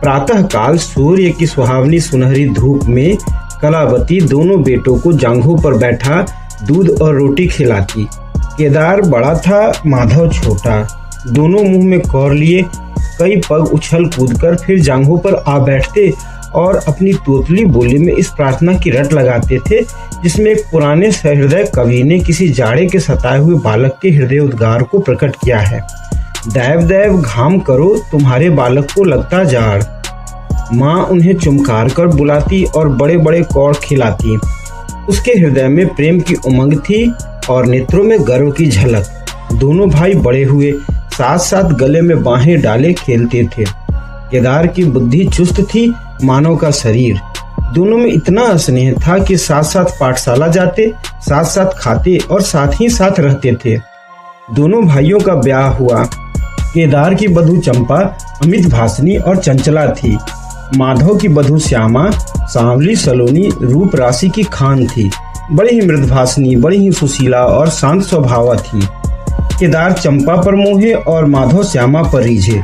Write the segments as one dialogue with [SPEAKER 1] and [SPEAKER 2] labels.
[SPEAKER 1] प्रातःकाल सूर्य की सुहावनी सुनहरी धूप में कलावती दोनों बेटों को जांघों पर बैठा दूध और रोटी खिलाती। केदार बड़ा था, माधव छोटा। दोनों मुंह में कौर लिए कई पग उछल कूद कर फिर जांघों पर आ बैठते और अपनी तोतली बोली में इस प्रार्थना की रट लगाते थे जिसमें एक पुराने सहृदय कवि ने किसी जाड़े के सताए हुए बालक के हृदय उद्गार को प्रकट किया है। दैव दैव घाम करो, तुम्हारे बालक को लगता जाड़। माँ उन्हें चुमकार कर बुलाती और बड़े बड़े कौड़ खिलाती। उसके हृदय में प्रेम की उमंग थी और नेत्रों में गर्व की झलक। दोनों भाई बड़े हुए, साथ साथ गले में बाहें डाले खेलते थे। केदार की बुद्धि चुस्त थी, मानव का शरीर। दोनों में इतना स्नेह था कि साथ साथ पाठशाला जाते, साथ साथ खाते और साथ ही साथ रहते थे। दोनों भाइयों का ब्याह हुआ। केदार की बधू चंपा अमित भाषणी और चंचला थी। माधव की बधू श्यामा सांवली सलोनी रूप राशि की खान थी। बड़ी ही मृदभाषणी, बड़ी ही सुशीला और शांत स्वभाव थी। केदार चंपा पर मोहे और माधव श्यामा पर रीझे,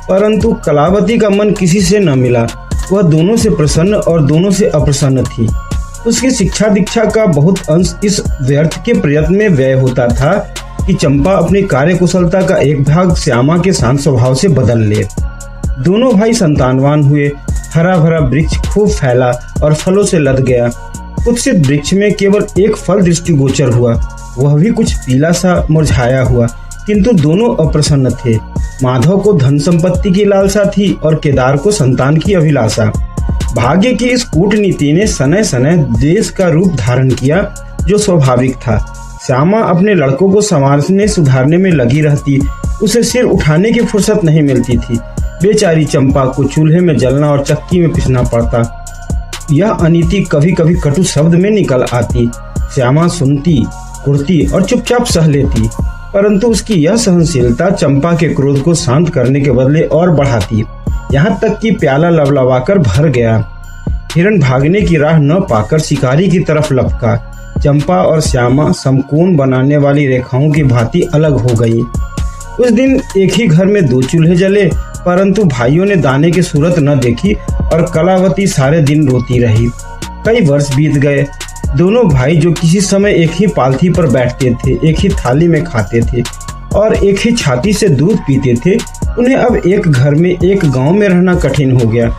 [SPEAKER 1] परंतु कलावती का मन किसी से न मिला। वह दोनों से प्रसन्न और दोनों से अप्रसन्न थी। उसकी शिक्षा दीक्षा का बहुत अंश इस व्यर्थ के प्रयत्न में व्यय होता था कि चंपा अपनी कार्यकुशलता का एक भाग श्यामा के शांत स्वभाव से बदल ले। दोनों भाई संतानवान हुए। हरा भरा वृक्ष खूब फैला और फलों से लद गया। कुत्सित वृक्ष में केवल एक फल दृष्टिगोचर हुआ, वह भी कुछ पीला सा मुरझाया हुआ, किंतु दोनों अप्रसन्न थे। माधव को धन संपत्ति की लालसा थी और केदार को संतान की अभिलाषा। भाग्य की इस कूटनीति ने सनय सनय देश का रूप धारण किया जो स्वाभाविक था। श्यामा अपने लड़कों को संवारने सुधारने में लगी रहती, उसे सिर उठाने की फुर्सत नहीं मिलती थी। बेचारी चंपा को चूल्हे में जलना और चक्की में पिसना पड़ता। यह अनीति कभी कभी कटु शब्द में निकल आती। श्यामा सुनती, कुड़ती और चुपचाप सह लेती, परंतु उसकी यह सहनशीलता चंपा के क्रोध को शांत करने के बदले और बढ़ाती। यहाँ तक कि प्याला लवलवाकर भर गया। हिरण भागने की राह न पाकर शिकारी की तरफ लपका। चंपा और श्यामा समकोण बनाने वाली रेखाओं की भांति अलग हो गई। उस दिन एक ही घर में दो चूल्हे जले, परंतु भाइयों ने दाने की सूरत न देखी और कलावती सारे दिन रोती रही। कई वर्ष बीत गए। दोनों भाई जो किसी समय एक ही पालथी पर बैठते थे, एक ही थाली में खाते थे और एक ही छाती से दूध पीते थे, उन्हें अब एक घर में एक गांव में रहना कठिन हो गया।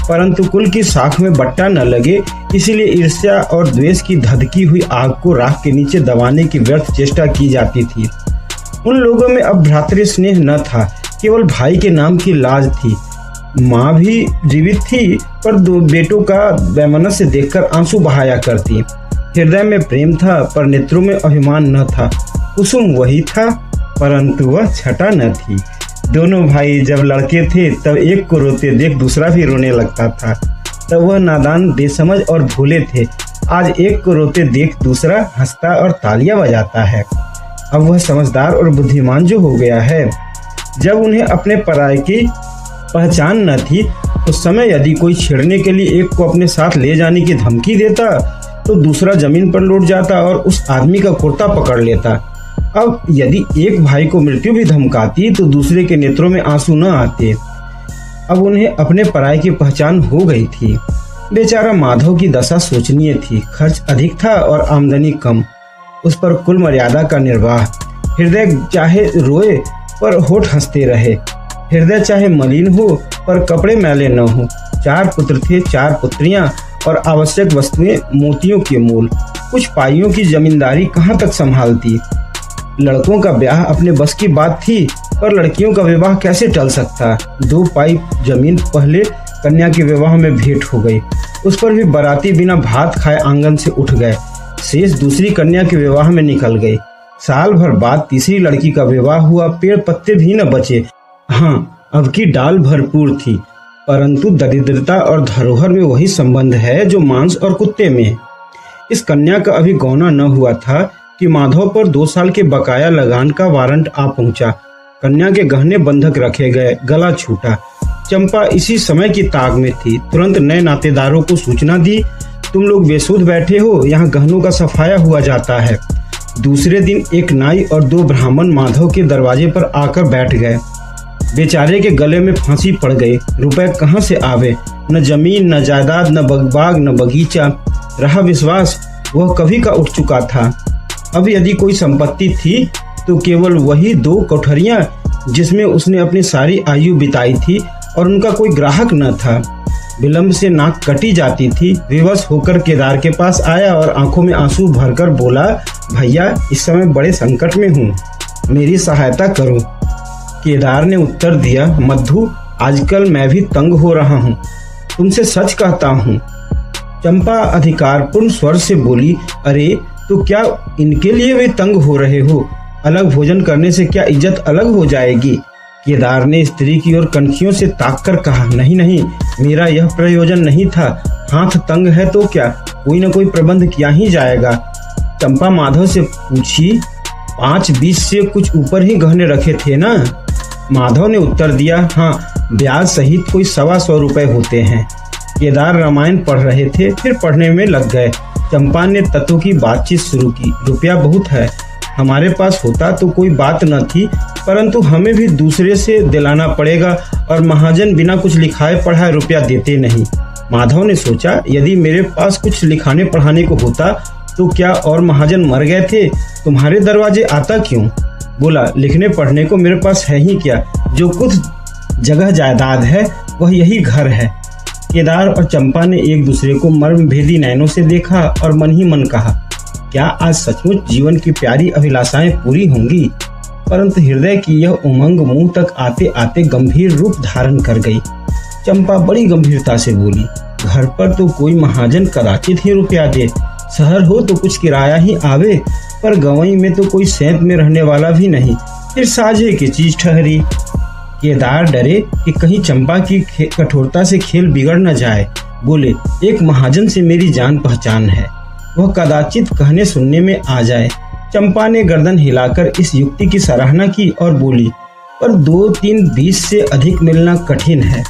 [SPEAKER 1] परंतु कुल की साख में बट्टा न लगे, इसलिए ईर्ष्या और द्वेष की धधकी हुई आग को राख के नीचे दबाने की व्यर्थ चेष्टा की जाती थी। उन लोगों में अब भ्रातृ स्नेह न था, केवल भाई के नाम की लाज थी। माँ भी जीवित थी, पर दो बेटों का वैमनस्य देखकर आंसू बहाया करती। हृदय में प्रेम था, पर नेत्रों में अभिमान न था। कुसुम वही था, परंतु वह छटा न थी। दोनों भाई जब लड़के थे तब एक को रोते देख दूसरा भी रोने लगता था। तब वह नादान, बेसमझ और भोले थे। आज एक को रोते देख दूसरा हंसता और तालियां बजाता है। अब वह समझदार और बुद्धिमान जो हो गया है। जब उन्हें अपने पराये की पहचान न थी, उस समय यदि कोई छेड़ने के लिए एक को अपने साथ ले जाने की धमकी देता तो दूसरा जमीन पर लौट जाता और उस आदमी का कुर्ता पकड़ लेता। अब यदि एक भाई को मृत्यु भी धमकाती तो दूसरे के नेत्रों में आंसू न आते। अब उन्हें अपने पराये की पहचान हो गई थी। बेचारा माधव की दशा शोचनीय थी। खर्च अधिक था और आमदनी कम। उस पर कुल मर्यादा का निर्वाह। हृदय चाहे रोए पर होठ हंसते रहे। हृदय चाहे मलिन हो पर कपड़े मैले न हो। 4 पुत्र थे, 4 पुत्रियां और आवश्यक वस्तुएं मोतियों के मूल। कुछ पाइयों की जमींदारी कहाँ तक संभालती। लड़कों का ब्याह अपने बस की बात थी, पर लड़कियों का विवाह कैसे टल सकता। 2 पाई जमीन पहले कन्या के विवाह में भेंट हो गई। उस पर भी बाराती बिना भात खाए आंगन से उठ गए। शेष दूसरी कन्या के विवाह में निकल गई। साल भर बाद तीसरी लड़की का विवाह हुआ। पेड़ पत्ते भी न बचे। हाँ, अब की डाल भरपूर थी, परंतु दरिद्रता और धरोहर में वही संबंध है जो मांस और कुत्ते में है। इस कन्या का अभी गौना न हुआ था कि माधव पर 2 साल के बकाया लगान का वारंट आ पहुंचा। कन्या के गहने बंधक रखे गए, गला छूटा। चंपा इसी समय की ताक में थी। तुरंत नए नातेदारों को सूचना दी, तुम लोग बेसुध बैठे हो, यहाँ गहनों का सफाया हुआ जाता है। दूसरे दिन एक नाई और 2 ब्राह्मण माधव के दरवाजे पर आकर बैठ गए। बेचारे के गले में फांसी पड़ गई। रुपए कहाँ से आवे? न जमीन, न जायदाद, न बाग, न बगीचा। रहा विश्वास, वह कभी का उठ चुका था। अब यदि कोई संपत्ति थी तो केवल वही 2 कोठरियां जिसमें उसने अपनी सारी आयु बिताई थी, और उनका कोई ग्राहक न था। विलंब से नाक कटी जाती थी। विवश होकर केदार के पास आया और आंखों में आंसू भरकर बोला, भैया, इस समय बड़े संकट में हूँ, मेरी सहायता करो। केदार ने उत्तर दिया, मधु, आजकल मैं भी तंग हो रहा हूँ, तुमसे सच कहता हूँ। चंपा अधिकारपूर्ण स्वर से बोली, अरे तो क्या इनके लिए भी तंग हो रहे हो? अलग भोजन करने से क्या इज्जत अलग हो जाएगी? केदार ने स्त्री की ओर कनखियों से ताककर कहा, नहीं नहीं, मेरा यह प्रयोजन नहीं था। हाथ तंग है तो क्या, कोई न कोई प्रबंध किया ही जाएगा। चंपा माधव से पूछी, 5-20 से कुछ ऊपर ही गहने रखे थे ना? माधव ने उत्तर दिया, हाँ, ब्याज सहित कोई 125 रुपए होते हैं। केदार रामायण पढ़ रहे थे, फिर पढ़ने में लग गए। चंपा ने तत्व की बातचीत शुरू की। रुपया बहुत है, हमारे पास होता तो कोई बात न थी, परंतु हमें भी दूसरे से दिलाना पड़ेगा, और महाजन बिना कुछ लिखाए पढ़ाए रुपया देते नहीं। माधव ने सोचा, यदि मेरे पास कुछ लिखाने पढ़ाने को होता तो क्या और महाजन मर गए थे? तुम्हारे दरवाजे आता क्यों? बोला, लिखने पढ़ने को मेरे पास है ही क्या? जो कुछ जगह जायदाद है वह यही घर है। केदार और चंपा ने एक दूसरे को मर्म भेदी नैनों से देखा और मन ही मन कहा, क्या आज सचमुच जीवन की प्यारी अभिलाषाएं पूरी होंगी? परंतु हृदय की यह उमंग मुंह तक आते आते गंभीर रूप धारण कर गई। चंपा बड़ी गंभीरता से बोली, घर पर तो कोई महाजन कदाचित ही रुपया दे, शहर हो तो कुछ किराया ही आवे, पर गवई में तो कोई सेंत में रहने वाला भी नहीं, फिर साझे की चीज ठहरी। केदार डरे कि कहीं चंपा की कठोरता से खेल बिगड़ न जाए। बोले, एक महाजन से मेरी जान पहचान है, वह कदाचित कहने सुनने में आ जाए। चंपा ने गर्दन हिलाकर इस युक्ति की सराहना की और बोली, पर 2-3-20 से अधिक मिलना कठिन है।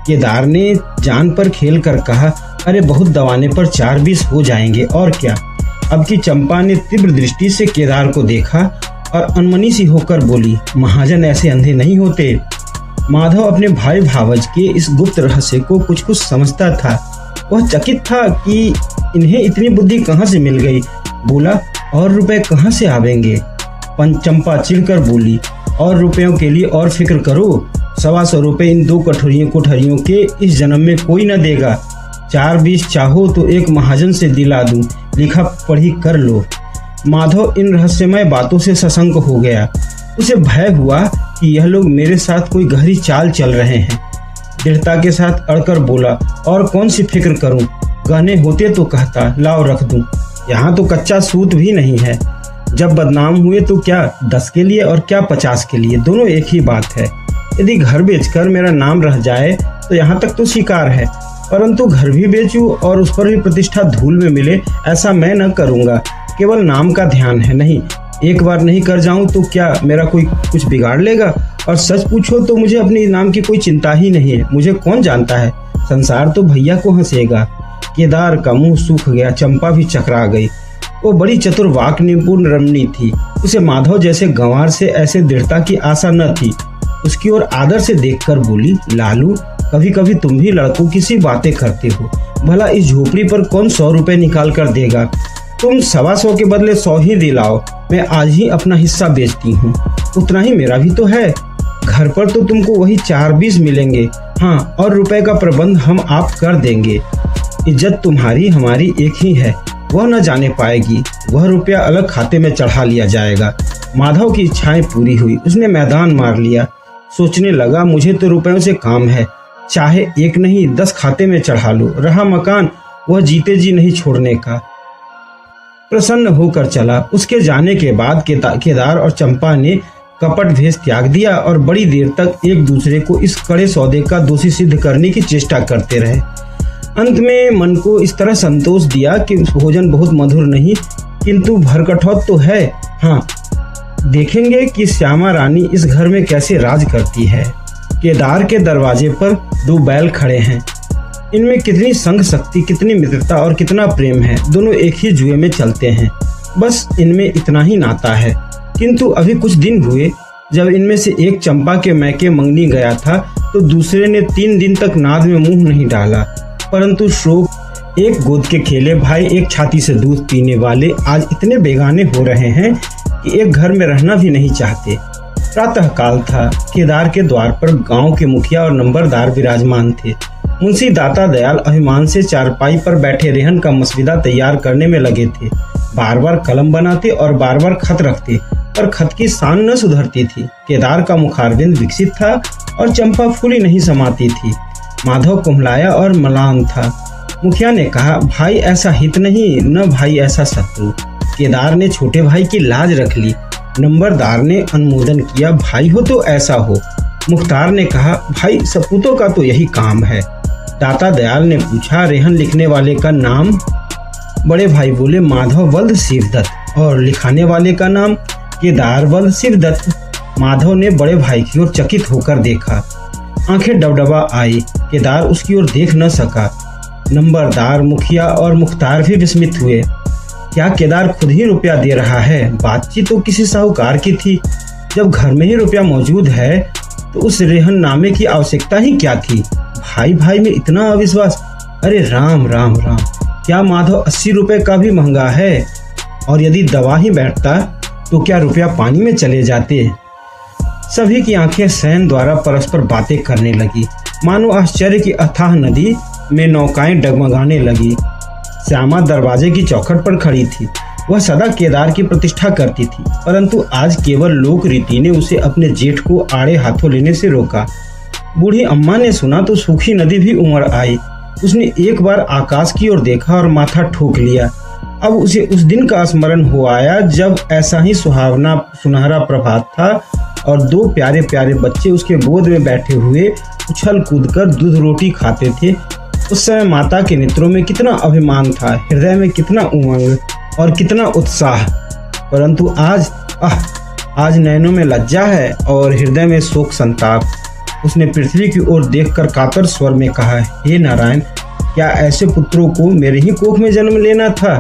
[SPEAKER 1] केदार ने जान पर खेल कर कहा, अरे बहुत दबाने पर 4-20 हो जाएंगे, और क्या। अब की चंपा ने तीव्र दृष्टि से केदार को देखा और अनमनी सी होकर बोली, महाजन ऐसे अंधे नहीं होते। माधव अपने भाई भावज के इस गुप्त रहस्य को कुछ कुछ समझता था। वह चकित था कि इन्हें इतनी बुद्धि कहाँ से मिल गई। बोला, और रुपए कहाँ से आवेंगे? चंपा चिढ़कर बोली, और रुपयों के लिए और फिक्र करो, 125 रुपए इन 2 कोठरियों के इस जन्म में कोई न देगा। 4-20 चाहो तो एक महाजन से दिला दूं, लिखा पढ़ी कर लो। माधव इन रहस्यमय बातों से सशंक हो गया। उसे भय हुआ कि यह लोग मेरे साथ कोई गहरी चाल चल रहे हैं। दृढ़ता के साथ अड़कर बोला, और कौन सी फिक्र करूं? गहने होते तो कहता, लाओ रख दूं। यहाँ तो कच्चा सूत भी नहीं है। जब बदनाम हुए तो क्या 10 के लिए और क्या 50 के लिए, दोनों एक ही बात है। यदि घर बेचकर मेरा नाम रह जाए तो यहाँ तक तो स्वीकार है, परंतु घर भी बेचूं और उस पर भी प्रतिष्ठा धूल में मिले, ऐसा मैं न करूँगा। केवल नाम का ध्यान है। नहीं, एक बार नहीं कर जाऊं तो क्या मेरा कोई कुछ बिगाड़ लेगा? और सच पूछो तो मुझे अपने नाम की कोई चिंता ही नहीं है। मुझे कौन जानता है, संसार तो भैया को हंसेगा। केदार का मुंह सूख गया। चंपा भी चकरा गई। वो बड़ी चतुर वाक निपुण रमणी थी। उसे माधव जैसे गंवार से ऐसे दृढ़ता की आशा न थी। उसकी ओर आदर से देखकर बोली, लालू, कभी कभी तुम भी लड़कों की सी बातें करते हो। भला इस झोपड़ी पर कौन 100 रुपए निकाल कर देगा? तुम 125 के बदले 100 ही दिलाओ। मैं आज ही अपना हिस्सा बेचती हूँ, उतना ही मेरा भी तो है। घर पर तो तुमको वही 4-20 मिलेंगे। हाँ, और रुपए का प्रबंध हम आप कर देंगे। इज्जत तुम्हारी हमारी एक ही है, वह न जाने पाएगी। वह रुपया अलग खाते में चढ़ा लिया जाएगा। माधव की इच्छाएं पूरी हुई। उसने मैदान मार लिया। सोचने लगा, मुझे तो रुपयों से काम है, चाहे 1 नहीं 10 खाते में चढ़ा लो। रहा मकान, वह जीते जी नहीं छोड़ने का। प्रसन्न होकर चला। उसके जाने के बाद केदार और चंपा ने कपट भेष त्याग दिया और बड़ी देर तक एक दूसरे को इस कड़े सौदे का दोषी सिद्ध करने की चेष्टा करते रहे। अंत में मन को इस तरह संतोष दिया कि भोजन बहुत मधुर नहीं, किंतु भरकटौत तो है। हाँ, देखेंगे कि श्यामा रानी इस घर में कैसे राज करती है। केदार के दरवाजे पर 2 बैल खड़े हैं। इनमें कितनी संग शक्ति, कितनी मित्रता और कितना प्रेम है। दोनों एक ही जुए में चलते हैं, बस इनमें इतना ही नाता है। किंतु अभी कुछ दिन हुए जब इनमें से एक चंपा के मैके मंगनी गया था तो दूसरे ने 3 दिन तक नाद में मुंह नहीं डाला। परंतु शोक, एक गोद के खेले भाई, एक छाती से दूध पीने वाले आज इतने बेगाने हो रहे हैं कि एक घर में रहना भी नहीं चाहते। प्रातः काल था। केदार के द्वार पर गांव के मुखिया और नंबरदार विराजमान थे। मुंशी दाता दयाल अभिमान से चारपाई पर बैठे रेहन का मसविदा तैयार करने में लगे थे। बार बार कलम बनाते और बार बार खत रखते, पर खत की शान न सुधरती थी। केदार का मुखारबिंद विकसित था और चंपा फूली नहीं समाती थी। माधव कुम्हलाया और मलान था। मुखिया ने कहा, भाई ऐसा हित नहीं, न भाई ऐसा शत्रु। केदार ने छोटे भाई की लाज रख ली। नंबरदार ने अनुमोदन किया, भाई हो तो ऐसा हो। मुख्तार ने कहा, भाई सपूतों का तो यही काम है। दाता दयाल ने पूछा, रेहन लिखने वाले का नाम? बड़े भाई बोले, माधव वल्द शिवदत्त। और लिखाने वाले का नाम? केदार वल्द शिवदत्त। माधव ने बड़े भाई की ओर चकित होकर देखा। आंखें डबडबा आई। केदार उसकी ओर देख न सका। नंबरदार, मुखिया और मुख्तार भी विस्मित हुए। क्या केदार खुद ही रुपया दे रहा है? बातचीत तो किसी साहूकार की थी। जब घर में ही रुपया मौजूद है तो उस रेहन नामे की आवश्यकता ही क्या थी? भाई भाई में इतना अविश्वास! अरे राम राम राम! क्या माधव 80 रुपए का भी महंगा है? और यदि दबा ही बैठता तो क्या रुपया पानी में चले जाते? सभी की आंखें सैन द्वारा परस्पर बातें करने लगी, मानो आश्चर्य की अथाह नदी में नौकाएं डगमगाने लगी। श्यामा दरवाजे की चौखट पर खड़ी थी। वह सदा केदार की प्रतिष्ठा करती थी, परंतु आज केवल लोक रीति ने उसे अपने जेठ को आड़े हाथों लेने से रोका। बूढ़ी अम्मा ने सुना तो सूखी नदी भी उमड़ आई। उसने एक बार आकाश की ओर देखा और माथा ठोक लिया। अब उसे उस दिन का स्मरण हो आया जब ऐसा ही सुहावना सुनहरा प्रभात था और 2 प्यारे प्यारे बच्चे उसके गोद में बैठे हुए उछल कूदकर दूध रोटी खाते थे। उस समय माता के नेत्रों में कितना अभिमान था, हृदय में कितना उमंग और कितना उत्साह। परंतु आज नैनों में लज्जा है और हृदय में शोक संताप। उसने पृथ्वी की ओर देखकर कातर स्वर में कहा, हे नारायण, क्या ऐसे पुत्रों को मेरे ही कोख में जन्म लेना था?